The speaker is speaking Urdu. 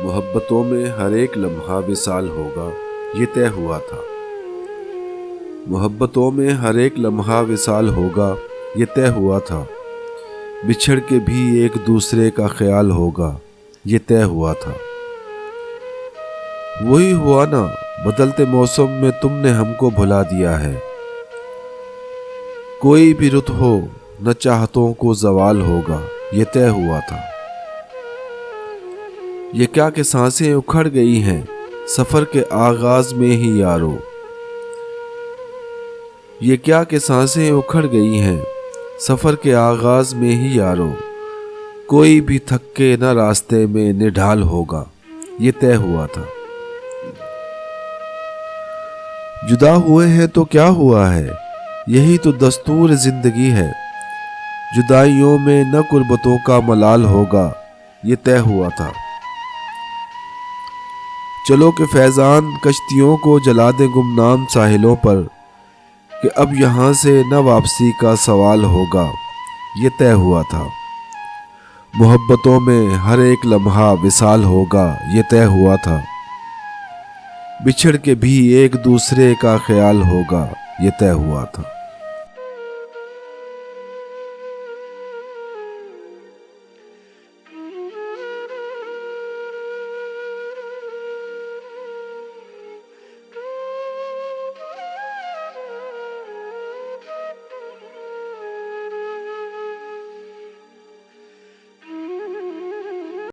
محبتوں میں ہر ایک لمحہ وصال ہوگا، یہ طے ہوا تھا۔ محبتوں میں ہر ایک لمحہ وصال ہوگا، یہ طے ہوا تھا۔ بچھڑ کے بھی ایک دوسرے کا خیال ہوگا، یہ طے ہوا تھا۔ وہی ہوا نا، بدلتے موسم میں تم نے ہم کو بھلا دیا ہے۔ کوئی بھی رت ہو نہ چاہتوں کو زوال ہوگا، یہ طے ہوا تھا۔ یہ کیا کہ سانسیں اکھڑ گئی ہیں سفر کے آغاز میں ہی یارو۔ یہ کیا کہ سانسیں اکھڑ گئی ہیں سفر کے آغاز میں ہی یارو۔ کوئی بھی تھک کے نہ راستے میں نڈھال ہوگا، یہ طے ہوا تھا۔ جدا ہوئے ہیں تو کیا ہوا ہے، یہی تو دستور زندگی ہے۔ جدائیوں میں نہ غربتوں کا ملال ہوگا، یہ طے ہوا تھا۔ چلو کہ فیضان کشتیوں کو جلا دے گمنام ساحلوں پر، کہ اب یہاں سے نہ واپسی کا سوال ہوگا، یہ طے ہوا تھا۔ محبتوں میں ہر ایک لمحہ وصال ہوگا، یہ طے ہوا تھا۔ بچھڑ کے بھی ایک دوسرے کا خیال ہوگا، یہ طے ہوا تھا۔